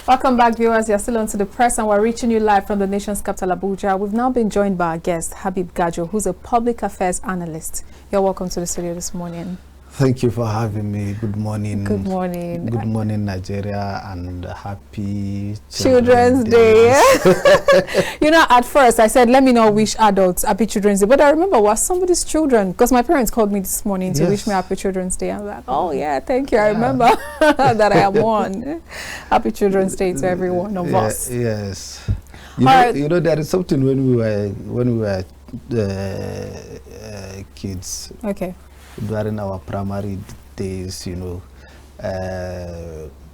Welcome back, viewers. You're still on To The Press, and we're reaching you live from the nation's capital, Abuja. We've now been joined by our guest, Habib Gajo, who's a public affairs analyst. You're welcome to the studio this morning. Thank you for having me. Good morning. Good morning. Good morning, Nigeria, and happy Children's Day. You know, at first I said, let me not wish adults happy Children's Day, but I remember was somebody's children, because my parents called me this morning to wish me happy Children's Day. I'm like, oh yeah, thank you. I remember that I am one. Happy Children's Day to every one of us. Yes. You know, there is something when we were kids. Okay. During our primary days, you know,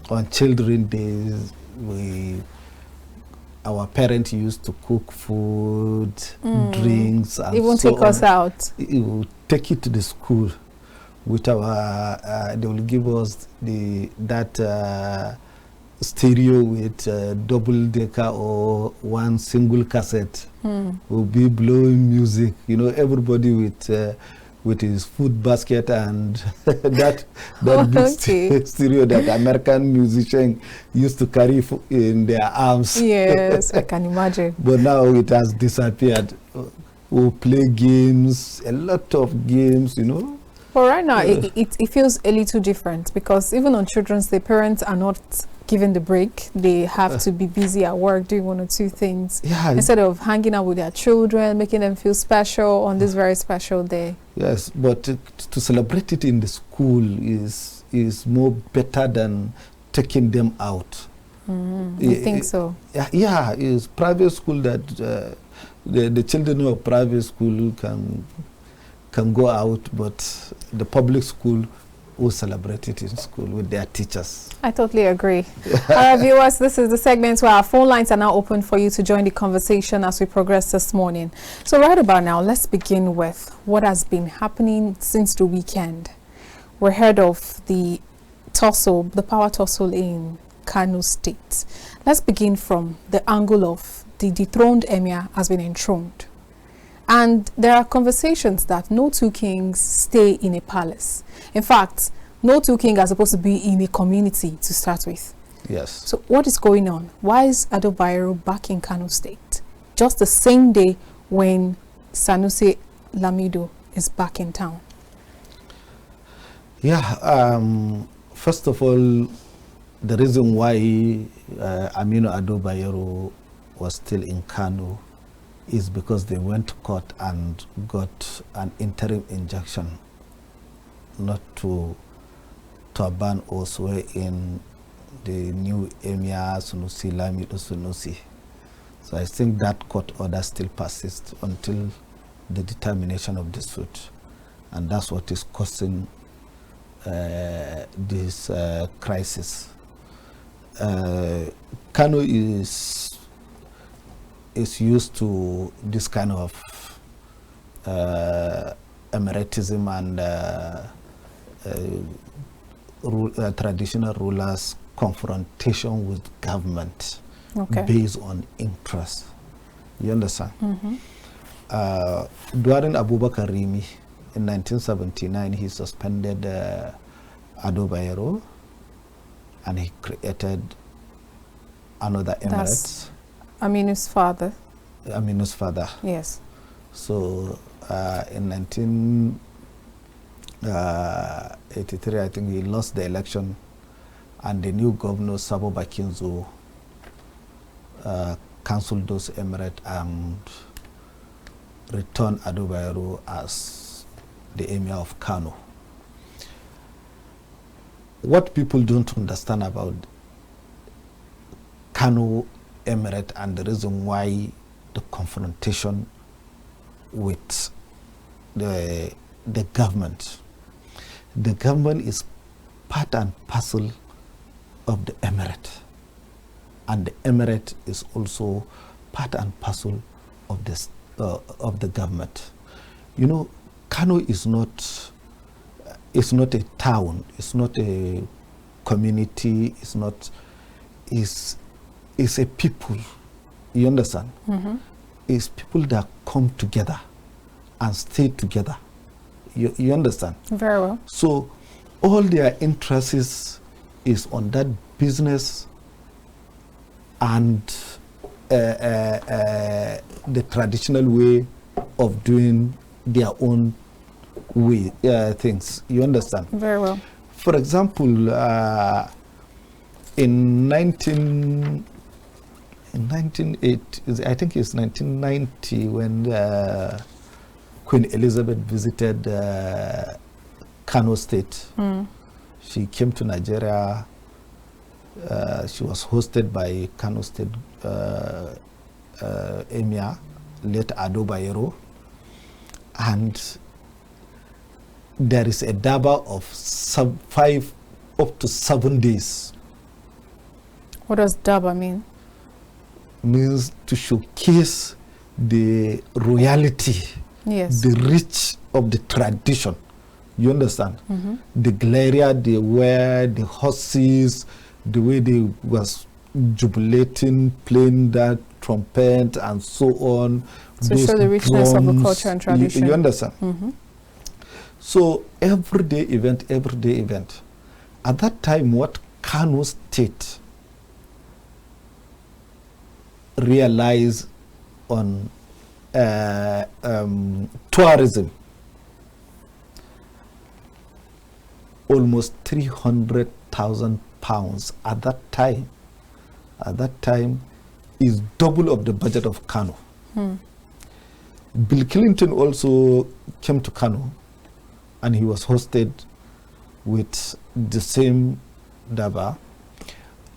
on Children's Days, our parents used to cook food, drinks, and even so take us out. It would take it to the school with our. They will give us that stereo with double decker or one single cassette. Will be blowing music. You know, everybody with his food basket and that big stereo that American musicians used to carry in their arms. Yes, I can imagine. But now it has disappeared. We'll play games, a lot of games, you know. But right now, it feels a little different, because even on Children's Day, parents are not given the break. They have to be busy at work doing one or two things instead of hanging out with their children, making them feel special on this very special day. Yes, but to celebrate it in the school is more better than taking them out. You think so? Yeah, it's private school that the children of private school can go out, but the public school will celebrate it in school with their teachers. I totally agree. All right, viewers, this is the segment where our phone lines are now open for you to join the conversation as we progress this morning. So right about now, let's begin with what has been happening since the weekend. We heard of the tussle, the power tussle in Kano State. Let's begin from the angle of the dethroned emir has been enthroned. And there are conversations that no two kings stay in a palace. In fact, no two kings are supposed to be in a community to start with. Yes. So what is going on? Why is Ado Bayero back in Kano State? Just the same day when Sanusi Lamido is back in town. Yeah. First of all, the reason why Aminu Ado Bayero was still in Kano is because they went to court and got an interim injunction not to ban or swear in the new Emir Sunusi Lamido Sunusi. So I think that court order still persists until the determination of the suit, and that's what is causing this crisis. Kano is used to this kind of emiratism and traditional rulers' confrontation with government based on interest. You understand? During Abubakar Rimi in 1979, he suspended Ado Bayero and he created another emirate. Aminu's father. Aminu's father. Yes. So in 1983, I think he lost the election, and the new governor, Sabo Bakinzo, cancelled those emirates and returned Ado Bayero as the emir of Kano. What people don't understand about Kano emirate and the reason why the confrontation with the government. The government is part and parcel of the emirate, and the emirate is also part and parcel of the government. You know, Kano is not a town, it's not a community, it's a people. You understand? It's people that come together and stay together. You understand? Very well. So all their interests is on that business and the traditional way of doing their own way things. You understand? Very well. For example, in 1980, I think it's 1990, when Queen Elizabeth visited Kano State. She came to Nigeria. She was hosted by Kano State Emir, late Ado Bayero, and there is a Daba of 5 up to 7 days. What does Daba mean? Means to showcase the royalty, Yes. the reach of the tradition. You understand? The glaria they wear, the horses, the way they was jubilating, playing that trumpet and so on. To show the richness of the culture and tradition. You understand? So everyday event. At that time, what Kano State realized on tourism, almost 300,000 pounds at that time. At that time, is double of the budget of Kano. Bill Clinton also came to Kano, and he was hosted with the same Daba.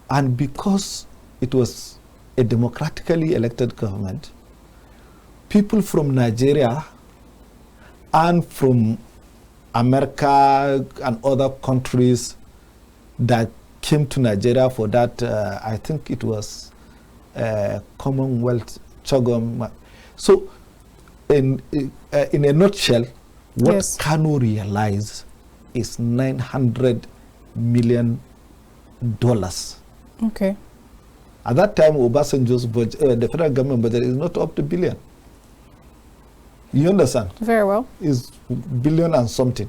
And because it was a democratically elected government, people from Nigeria and from America and other countries that came to Nigeria for that, I think it was Commonwealth Chogom. So in a nutshell, what Yes. Kano realized is $900 million. Okay. At that time, Obasanjo's budget, the federal government budget is not up to billion. You understand? Very well. It's billion and something.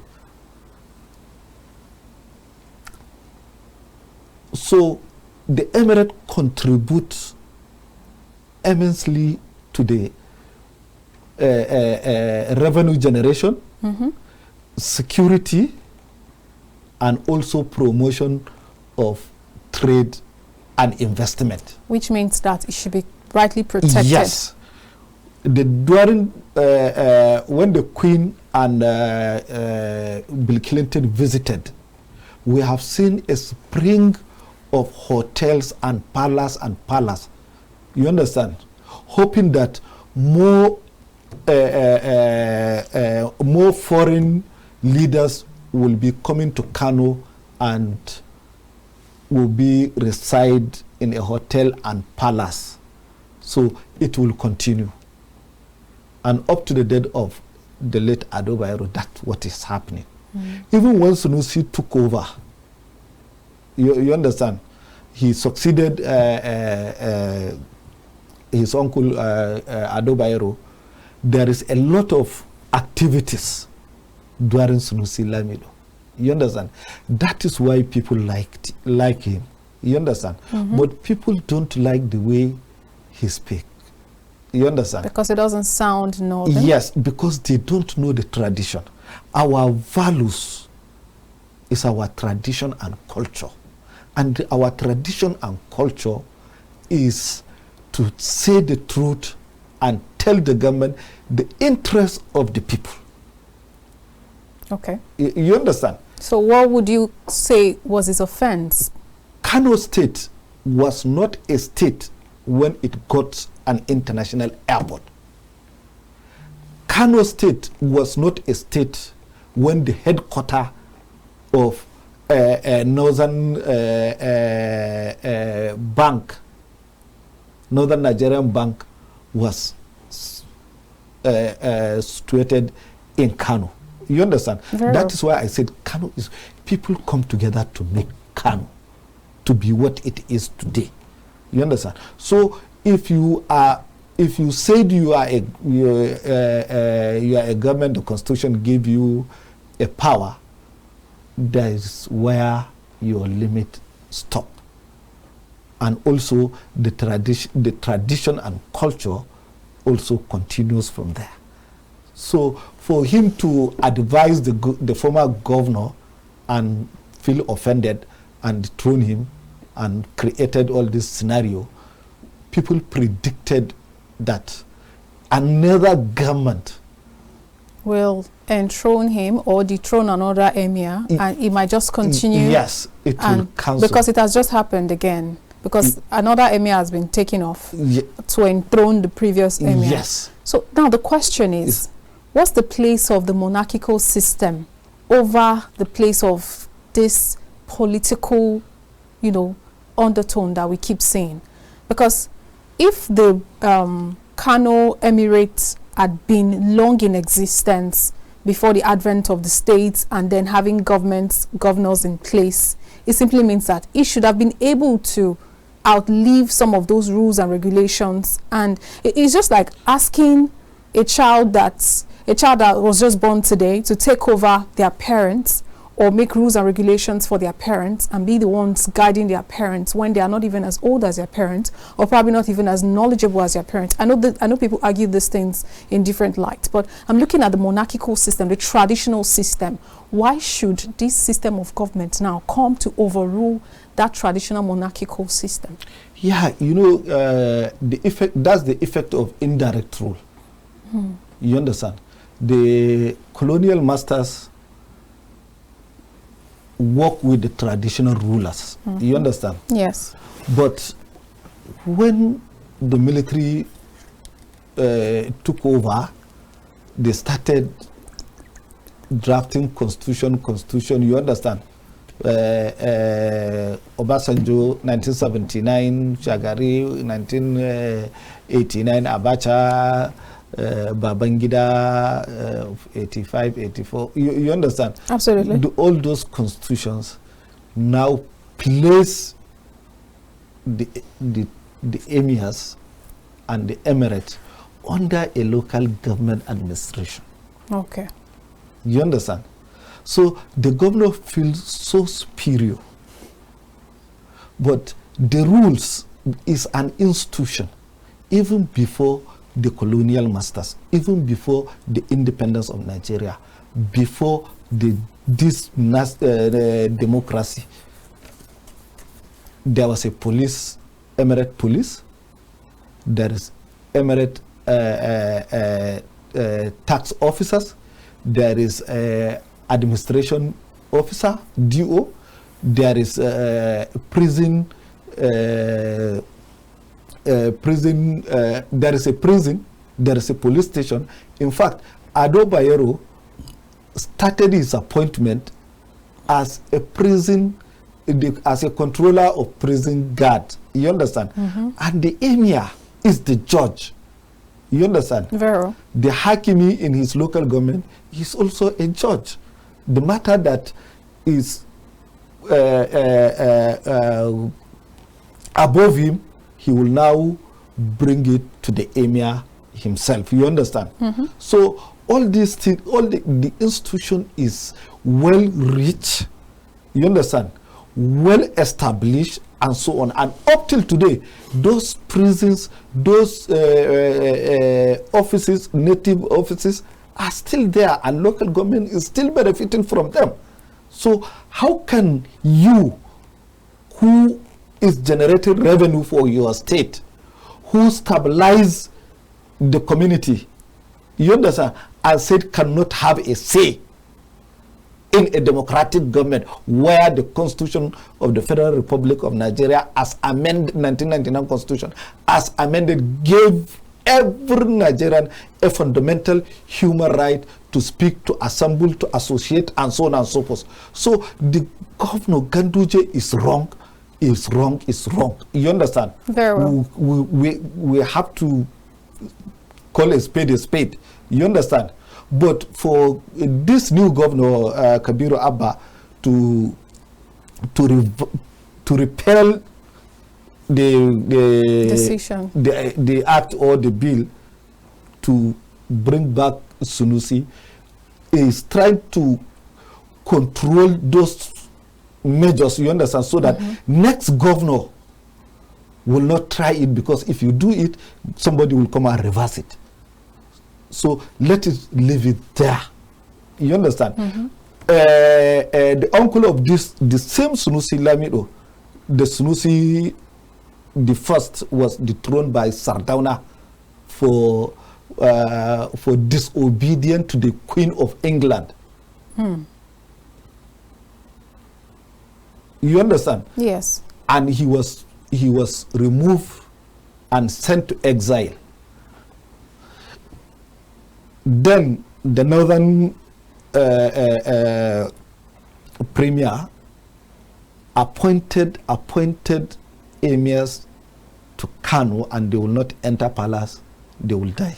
So the emirate contributes immensely to the revenue generation, security, and also promotion of trade and investment. Which means that it should be rightly protected. Yes. During when the Queen and Bill Clinton visited, we have seen a spring of hotels and palace. You understand? Hoping that more foreign leaders will be coming to Kano and will be reside in a hotel and palace. So it will continue. And up to the date of the late Ado Bayero, that's what is happening. Even when Sunusi took over, you understand, he succeeded his uncle Ado Bayero. There is a lot of activities during Sunusi Lamido. You understand? That is why people like him. You understand? But people don't like the way he speaks. You understand? Because it doesn't sound northern. Yes, because they don't know the tradition. Our values is our tradition and culture. And our tradition and culture is to say the truth and tell the government the interests of the people. Okay. You understand? So what would you say was his offense? Kano State was not a state when it got an international airport. Kano State was not a state when the headquarters of Northern Bank, Northern Nigerian Bank, was situated in Kano. You understand? That is why I said Kano is, people come together to make Kano to be what it is today. You understand? So if you said you are a government, the Constitution gave you a power, that is where your limit stop. and also the tradition and culture also continues from there. So for him to advise the former governor and feel offended and dethrone him and created all this scenario, people predicted that another government will enthrone him or dethrone another emir, and it might just continue. Yes, it will cancel. Because it has just happened again. Because another emir has been taken off to enthrone the previous emir. Yes. So now the question is, what's the place of the monarchical system over the place of this political, undertone that we keep saying? Because if the Kano Emirate had been long in existence before the advent of the states and then having governors in place, it simply means that it should have been able to outlive some of those rules and regulations. And it's just like asking a child that was just born today to take over their parents or make rules and regulations for their parents and be the ones guiding their parents when they are not even as old as their parents, or probably not even as knowledgeable as their parents. I know people argue these things in different lights, but I'm looking at the monarchical system, the traditional system. Why should this system of government now come to overrule that traditional monarchical system? Yeah, that's the effect of indirect rule. You understand? The colonial masters work with the traditional rulers. You understand? Yes. But when the military took over, they started drafting constitution, you understand? Obasanjo, 1979, Shagari, 1989, Abacha, Babangida, 85, 84. You understand? Absolutely. All those constitutions now place the emirs and the emirate under a local government administration. Okay. You understand? So the governor feels so superior. But the rules is an institution even before the colonial masters, even before the independence of Nigeria, before this democracy. There was a police, emirate police. There is emirate tax officers. There is administration officer, DO. There is prison. There is a prison. There is a police station. In fact, Ado Bayero started his appointment as a prison, as a controller of prison guard. You understand? And the emir is the judge. You understand? Very. The Hakimi in his local government is also a judge. The matter that is above him, he will now bring it to the emir himself. You understand? So all these things, all the institution is well rich. You understand? Well established and so on. And up till today, those prisons, those offices, native offices are still there, and local government is still benefiting from them. So how can you, who is generating revenue for your state, who stabilize the community, you understand, and said cannot have a say in a democratic government where the Constitution of the Federal Republic of Nigeria, as amended, 1999 Constitution, as amended, gave every Nigerian a fundamental human right to speak, to assemble, to associate, and so on and so forth. So the Governor Ganduje is wrong, is wrong, is wrong. You understand? Very well. We have to call a spade. You understand? But for this new governor, Kabiru Abba, to repel the decision, the act or the bill to bring back Sunusi, is trying to control those measures, you understand, so that next governor will not try it, because if you do it, somebody will come and reverse it. So let it leave it there. You understand? The uncle of this, the same Sunusi Lamido, the Sunusi, the first, was dethroned by Sardauna for disobedience to the Queen of England. You understand? Yes. And he was removed and sent to exile. Then the northern premier appointed emirs to Kano, and they will not enter palace, they will die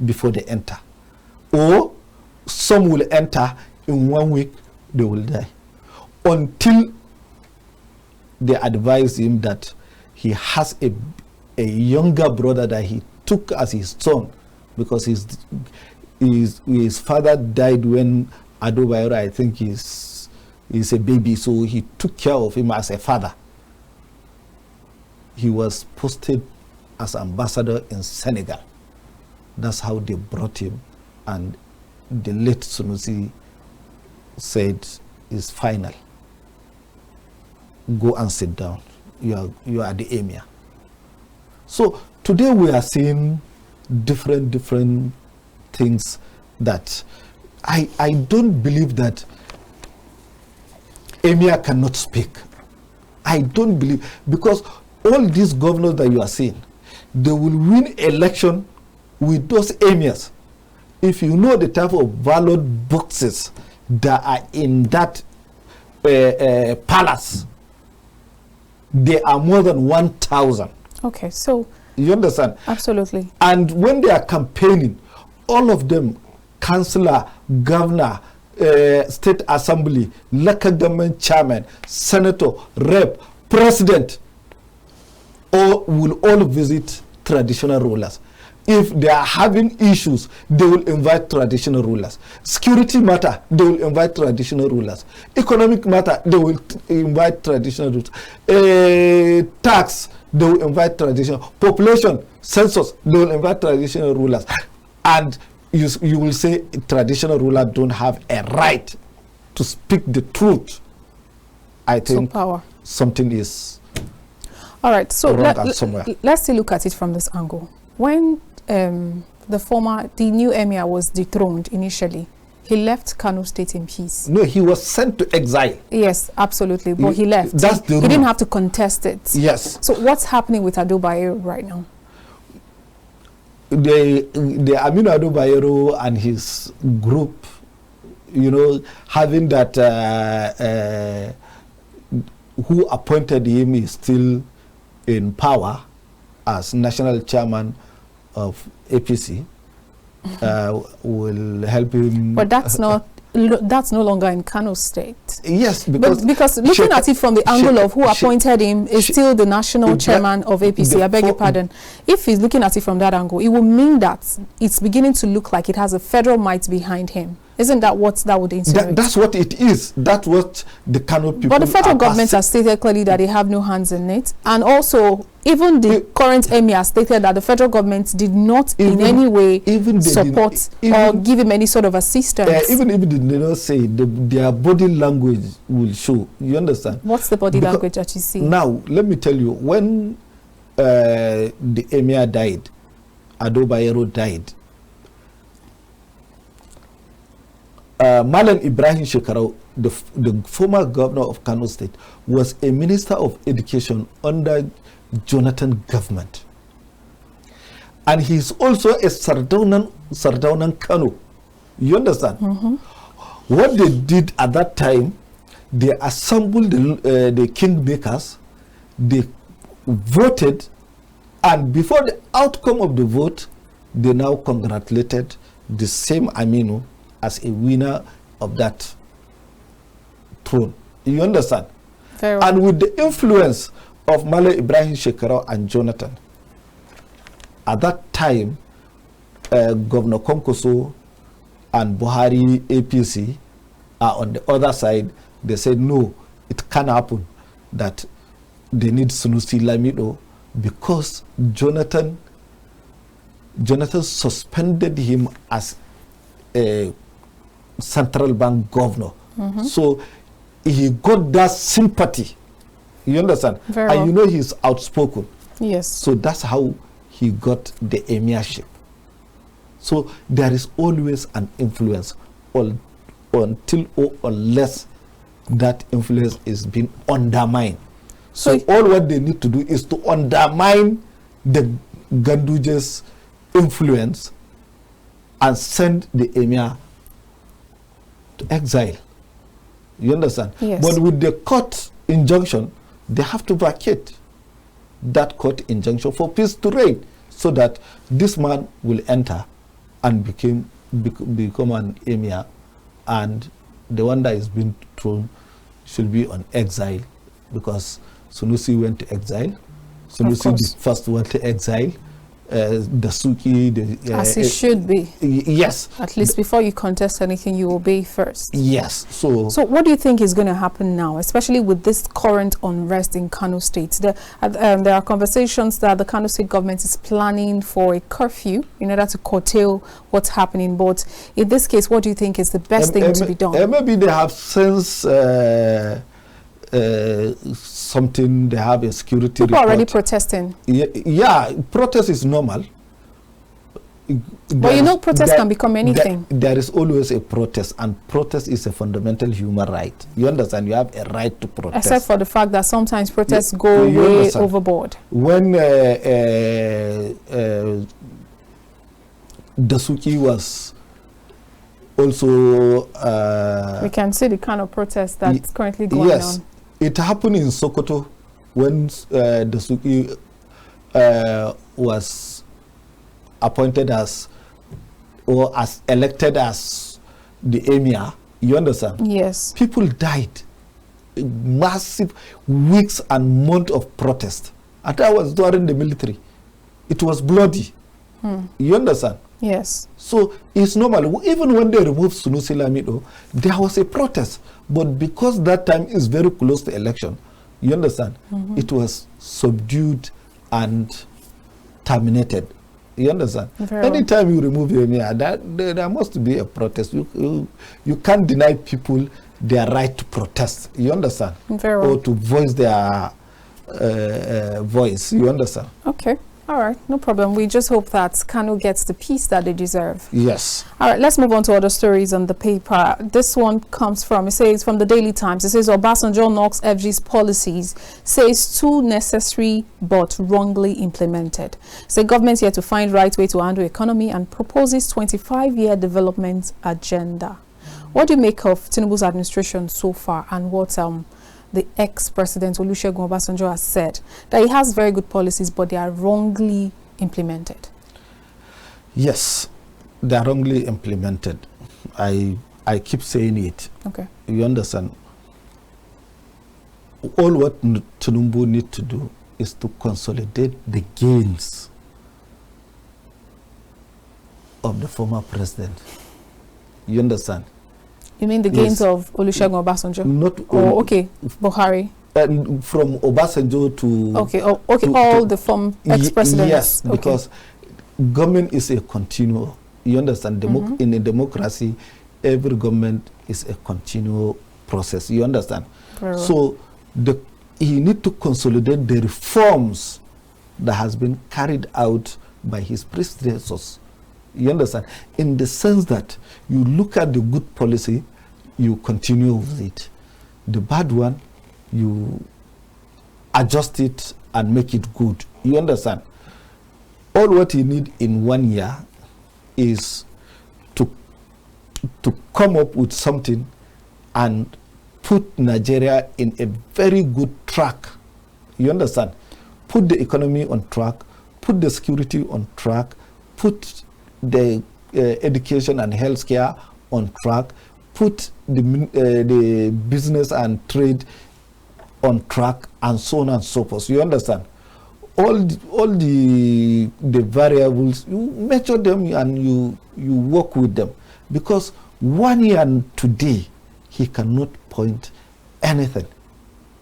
before they enter. Or some will enter in 1 week, they will die. Until they advise him that he has a younger brother that he took as his son, because his father died when Ado Bayero, I think, is a baby, so he took care of him as a father. He was posted as ambassador in Senegal. That's how they brought him, and the late Sunusi said, "It's final. Go and sit down. You are the emir." So today we are seeing different things that I don't believe that emir cannot speak. I don't believe, because all these governors that you are seeing, they will win election with those emirs. If you know the type of ballot boxes that are in that palace, they are more than 1,000. Okay, so you understand? Absolutely. And when they are campaigning, all of them, councillor, governor, state assembly, local government chairman, senator, rep, president, will all visit traditional rulers. If they are having issues, they will invite traditional rulers. Security matter, they will invite traditional rulers. Economic matter, they will invite traditional rulers. Tax, they will invite traditional. Population, census, they will invite traditional rulers. And you will say traditional rulers don't have a right to speak the truth. I think something is all right. So let's still look at it from this angle. When the new emir was dethroned initially, he left Kano State in peace. No, he was sent to exile. Yes, absolutely. But he left. That's the rule. He didn't have to contest it. Yes. So what's happening with Ado Bayero right now? The Aminu Ado Bayero and his group, having that who appointed him is still in power as national chairman of APC, will help him. But that's no longer in Kano State. Yes, because looking at it from the angle of who appointed him is still the national chairman of APC. I beg your pardon. If he's looking at it from that angle, it will mean that it's beginning to look like it has a federal might behind him. Isn't that what that would insinuate? That's what it is. That's what the Kano people. But the federal government has stated clearly that they have no hands in it, and also even the current emir stated that the federal government did not in any way support or give him any sort of assistance. Even if they did not say, their body language will show. You understand? What's the body language that you see? Now, let me tell you, when the emir died, Ado Bayero died, Malam Ibrahim Shekarau, the former governor of Kano State, was a minister of education under Jonathan government. And he's also a Sardaunan Kano. You understand? What they did at that time, they assembled the kingmakers, they voted, and before the outcome of the vote, they now congratulated the same Aminu as a winner of that throne. You understand? Very well. And with the influence of Malam Ibrahim Shekarau and Jonathan, at that time, Governor Konkoso and Buhari APC are on the other side. They said, no, it can't happen that they need Sunusi Lamido because Jonathan suspended him as a central bank governor. So he got that sympathy. You understand? Very and well. you know he's outspoken. Yes. So that's how he got the emirship. So there is always an influence until or unless that influence is being undermined. So all what they need to do is to undermine the Ganduje's influence and send the emir to exile. You understand? Yes. But with the court injunction, they have to vacate that court injunction for peace to reign, so that this man will enter and become an emir, and the one that is being thrown should be on exile, because Sunusi went to exile. Sunusi the first went to exile. Dasuki, as it should be. Yes. At least before you contest anything, you obey first. Yes. So what do you think is going to happen now, especially with this current unrest in Kano State? There are conversations that the Kano State government is planning for a curfew in order to curtail what's happening. But in this case, what do you think is the best thing to be done? Maybe they have since something, they have a security People report. are already protesting. Yeah, protest is normal. But you know, protest can become anything. There is always a protest, and protest is a fundamental human right. You understand? You have a right to protest. Except for the fact that sometimes protests go way overboard. When Dasuki was also... we can see the kind of protest that's currently going on. It happened in Sokoto when Dasuki was appointed as, or as elected as the emir. You understand? Yes. People died. Massive weeks and months of protest. And that was during the military. It was bloody. You understand? Yes. So it's normal. Even when they removed Sunusi Lamido, there was a protest. But because that time is very close to election, you understand, it was subdued and terminated. You understand? Anytime you remove the emir, there must be a protest. You can't deny people their right to protest. You understand? Or to voice their voice. You understand? Okay. All right, no problem. We just hope that Kano gets the peace that they deserve. Yes. All right, let's move on to other stories on the paper. This one comes from, it says, from the Daily Times. It says, Obasanjo knocks FG's policies, says too necessary but wrongly implemented. So government's here to find right way to handle economy and proposes 25-year development agenda. What do you make of Tinubu's administration so far, and what the ex-president Olusegun Obasanjo has said, that he has very good policies, but they are wrongly implemented? Yes, they are wrongly implemented. I keep saying it. Okay. You understand? All what Tinubu need to do is to consolidate the gains of the former president. You understand? You mean the gains of Olusegun Obasanjo? Not okay, Buhari. From Obasanjo to... Okay, all the former ex-presidents. Yes, because government is a continual. You understand? In a democracy, every government is a continual process. You understand? So he need to consolidate the reforms that has been carried out by his predecessors. You understand? In the sense that you look at the good policy, you continue with it. The bad one, you adjust it and make it good. You understand? All what you need in 1 year is to come up with something and put Nigeria in a very good track. You understand? Put the economy on track, put the security on track, put the education and healthcare on track, put the business and trade on track, and so on and so forth. You understand? All the variables, you measure them and you work with them. Because 1 year and today, he cannot point anything.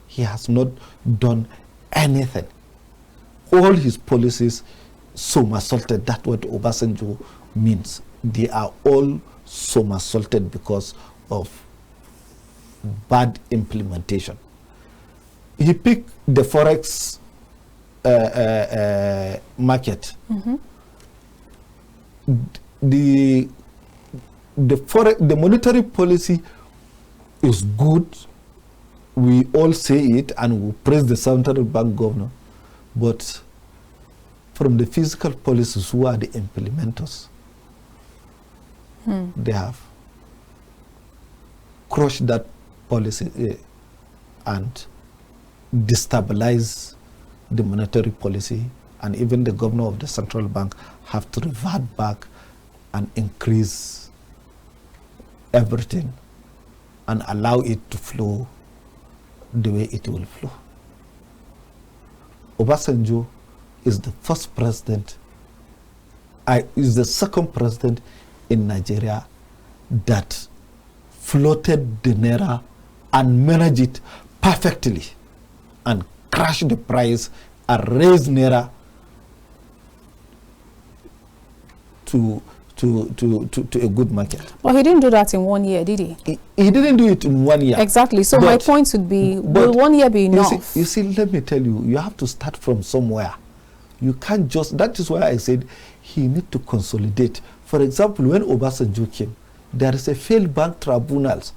He has not done anything. All his policies somersaulted. That's what Obasanjo means. They are all somersaulted because of bad implementation. He picked the forex market. The monetary policy is good. We all say it and we praise the central bank governor. But from the physical policies, who are the implementers? They have crushed that policy and destabilize the monetary policy, and even the governor of the central bank have to revert back and increase everything and allow it to flow the way it will flow. Obasanjo is the first president, is the second president in Nigeria that floated the Naira and managed it perfectly and crashed the price and raised Naira to a good market. Well, he didn't do that in 1 year, did he? He didn't do it in 1 year. Exactly. So my point would be, will 1 year be enough? You see, let me tell you, you have to start from somewhere. You can't just, that is why I said he need to consolidate. For example, when Obasanjo came, there is a failed bank tribunals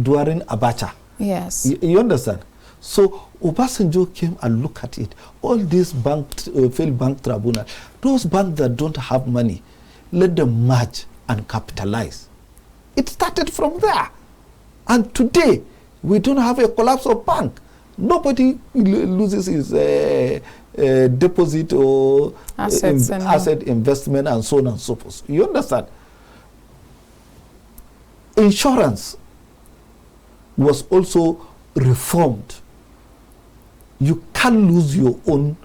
during Abacha. Yes. You understand? So Obasanjo came and looked at it. All these failed bank tribunals, those banks that don't have money, let them merge and capitalize. It started from there. And today, we don't have a collapse of bank. Nobody loses his deposit or asset investment and so on and so forth. You understand? Insurance was also reformed. You can't lose your own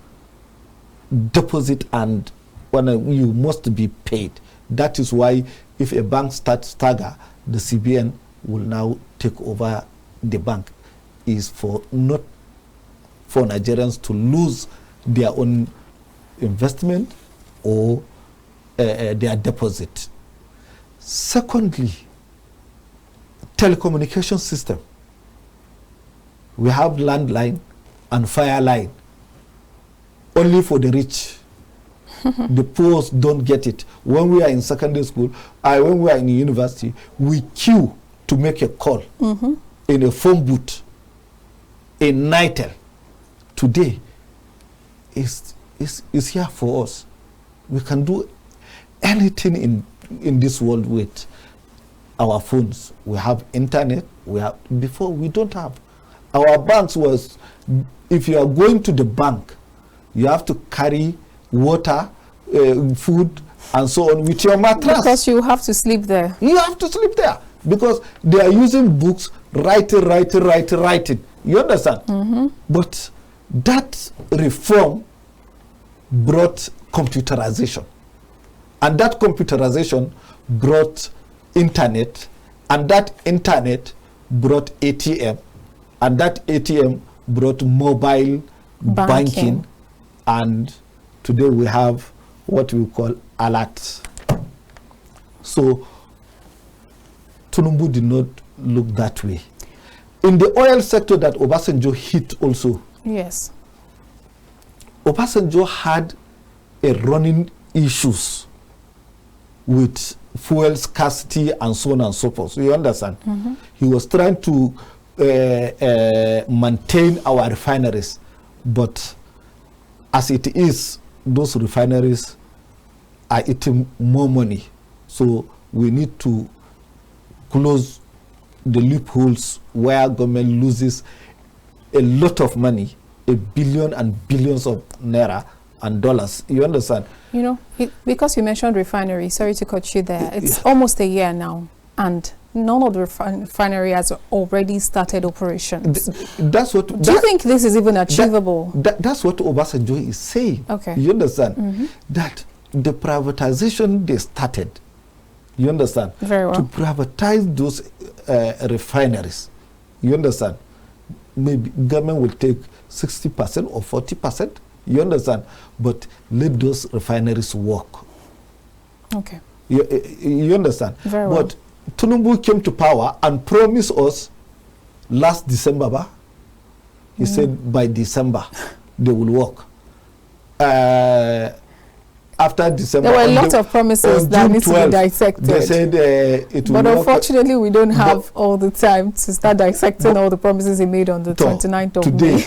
deposit and you must be paid. That is why if a bank starts stagger, the CBN will now take over the bank. Is for not for Nigerians to lose their own investment or their deposit. Secondly, telecommunication system. We have landline and fire line only for the rich. The poor don't get it. When we are in secondary school, when we are in university, we queue to make a call in a phone booth in Nitel. Today is here for us. We can do anything in this world with our phones. We have internet. Before we don't have. Our banks was, if you are going to the bank, you have to carry water, food, and so on with your mattress. Because you have to sleep there. You have to sleep there because they are using books, writing. You understand? But that reform brought computerization. And that computerization brought internet. And that internet brought ATM. And that ATM brought mobile banking. And today we have what we call alerts. So Tinubu did not look that way. In the oil sector that Obasanjo hit also. Yes. Obasanjo had a running issues with fuel scarcity and so on and so forth. So you understand? He was trying to maintain our refineries, but as it is, those refineries are eating more money. So we need to close the loopholes where government loses a lot of money, a billion and billions of naira and dollars. You understand? You know, because you mentioned refinery, sorry to cut you there. It's almost a year now, and none of the refinery has already started operations. That's what. Do you think this is even achievable? That's what Obasanjo is saying. Okay. You understand? That the privatization they started, you understand? Very well. To privatize those refineries, you understand? Maybe government will take 60% or 40%. You understand? But let those refineries work. Okay. You understand? Very well. But Tinubu came to power and promised us last December, he said by December they will work. After December, there were a lot of promises that need to be dissected. They said it will But unfortunately, we don't have all the time to start dissecting all the promises he made on the 29th of today,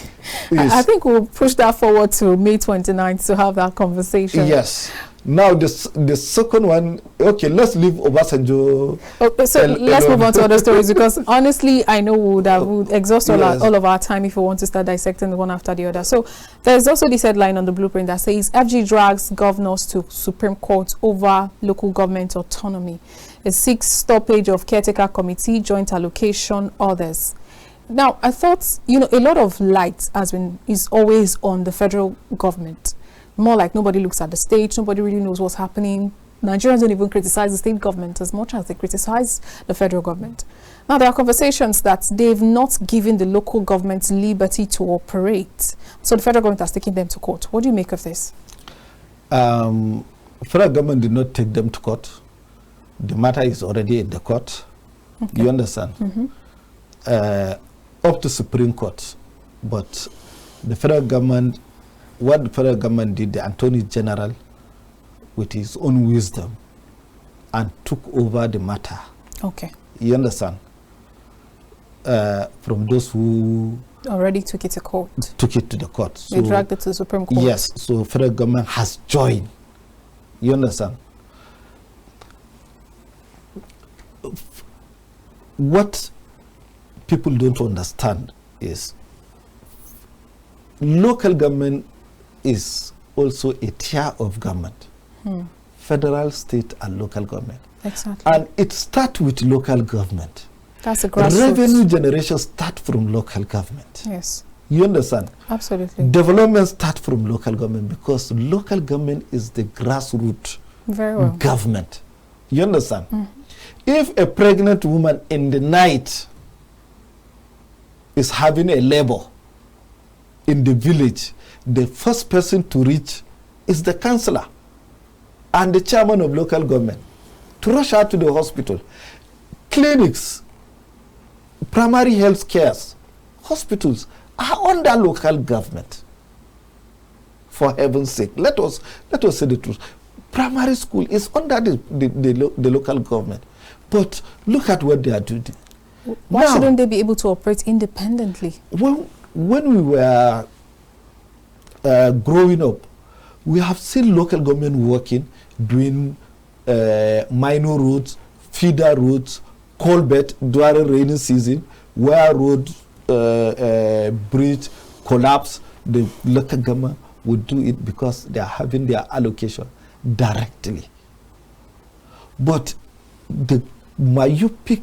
May. I think we'll push that forward to May 29th to have that conversation. Yes. Now the second one, okay, let's leave Obasanjo. So let's move on to other stories, because honestly, I know we would exhaust all of our time if we want to start dissecting one after the other. So there's also this headline on the blueprint that says FG drags governors to Supreme Court over local government autonomy. A 6th stoppage of caretaker committee, joint allocation, others. Now, I thought, a lot of light is always on the federal government. More like nobody looks at the state, nobody really knows what's happening. Nigerians don't even criticize the state government as much as they criticize the federal government. Now, there are conversations that they've not given the local government liberty to operate. So the federal government has taken them to court. What do you make of this? Federal government did not take them to court. The matter is already in the court. Okay. You understand? Up to Supreme Court. But the federal government, what the federal government did, the Attorney General, with his own wisdom, and took over the matter. Okay. You understand? From those who already took it to court. Took it to the court. They dragged it to the Supreme Court. Yes. So federal government has joined. You understand? What people don't understand is local government is also a tier of government. Federal, state, and local government. Exactly. And it starts with local government. That's a grassroots. Revenue generation starts from local government. Yes. You understand? Absolutely. Development starts from local government, because local government is the grassroots government. You understand? If a pregnant woman in the night is having a labor in the village, the first person to reach is the councillor and the chairman of local government to rush her to the hospital. Clinics, primary health cares, hospitals are under local government. For heaven's sake, let us say the truth. Primary school is under the local government. But look at what they are doing. Why shouldn't they be able to operate independently? When we were growing up, we have seen local government working, doing minor roads, feeder roads, culvert during rainy season, where road bridge collapse. The local government would do it because they are having their allocation directly. But the myopic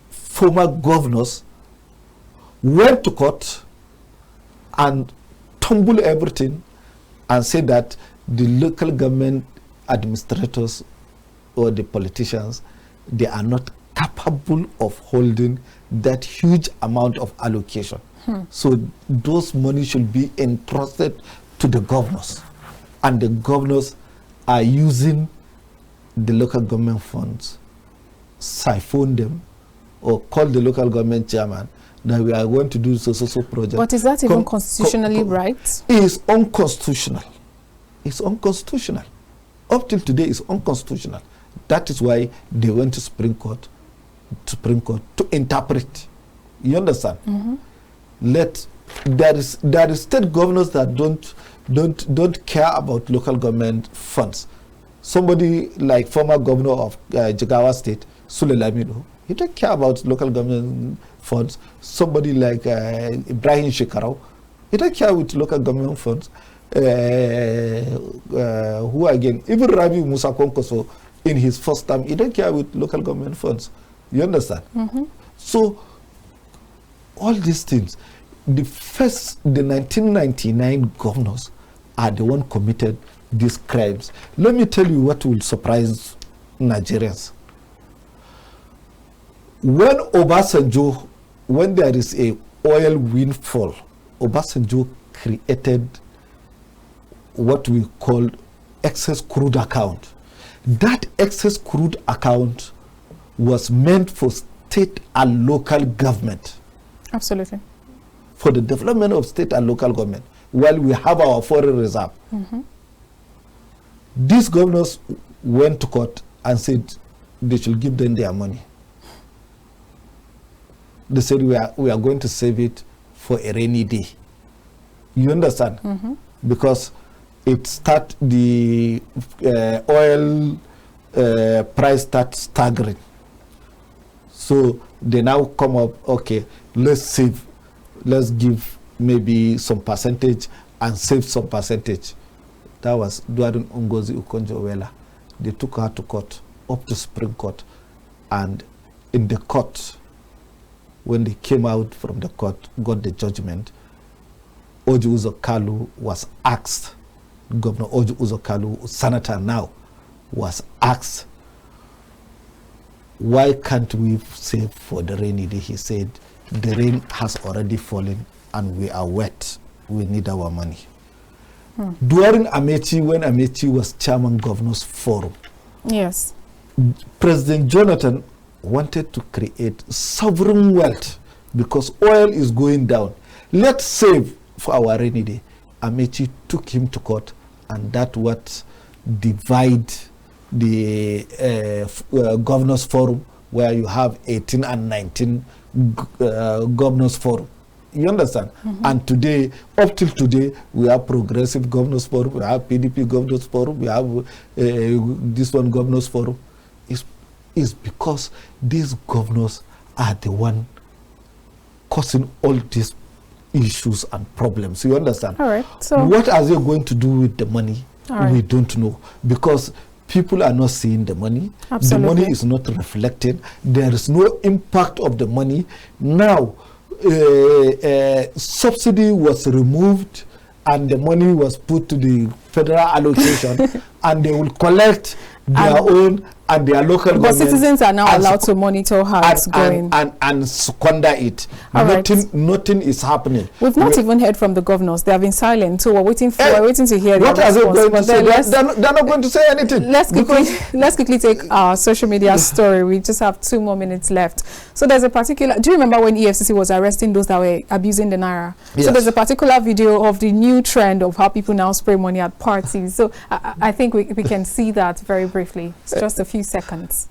former governors went to court and tumbled everything and said that the local government administrators or the politicians, they are not capable of holding that huge amount of allocation. So those money should be entrusted to the governors, and the governors are using the local government funds, siphon them, or call the local government chairman that we are going to do so project. But is that even constitutionally right? It is unconstitutional. It's unconstitutional. Up till today, it's unconstitutional. That is why they went to Supreme Court to interpret. You understand? There is state governors that don't care about local government funds. Somebody like former governor of Jigawa State, Sule Lamido, he don't care about local government funds. Somebody like Ibrahim Shekarau, he don't care with local government funds. Who again? Even Rabi Musa Konkoso, in his first term, he don't care with local government funds. You understand? So all these things, the 1999 governors are the one committed these crimes. Let me tell you what will surprise Nigerians. When Obasanjo, when there is a oil windfall, Obasanjo created what we call excess crude account. That excess crude account was meant for state and local government. Absolutely. For the development of state and local government, while we have our foreign reserve. These governors went to court and said they should give them their money. They said we are going to save it for a rainy day. You understand? Because the oil price starts staggering. So they now come up, okay, let's give maybe some percentage and save some percentage. That was during Ngozi Okonjo-Iweala. They took her to court, up to Supreme Court, and in the court, when they came out from the court, got the judgment, Orji Uzor Kalu was asked, Governor Orji Uzor Kalu, senator now, was asked, why can't we save for the rainy day? He said, the rain has already fallen and we are wet. We need our money. During Amechi, when Amechi was chairman governors forum, yes, President Jonathan wanted to create sovereign wealth because oil is going down. Let's save for our rainy day. Amechi took him to court, and that what divide the governors forum, where you have 18 and 19 governors forum. You understand? And today, up till today, we have progressive governors forum, we have PDP governors forum, we have this one governors forum. Is because these governors are the one causing all these issues and problems. You understand? All right. So what are they going to do with the money? Right. We don't know, because people are not seeing the money. Absolutely. The money is not reflected. There is no impact of the money. Now, subsidy was removed and the money was put to the federal allocation and they will collect their own and their local government. But citizens are now allowed to monitor how it's going. And squander it. Nothing is happening. We've not even heard from the governors. They have been silent. So we're waiting to hear what their are they response. going to say? They're not going to say anything. Let's quickly take our social media story. We just have 2 more minutes left. So there's a particular, do you remember when EFCC was arresting those that were abusing the Naira? Yes. So there's a particular video of the new trend of how people now spray money at parties. So I think we can see that very briefly. It's just a few seconds.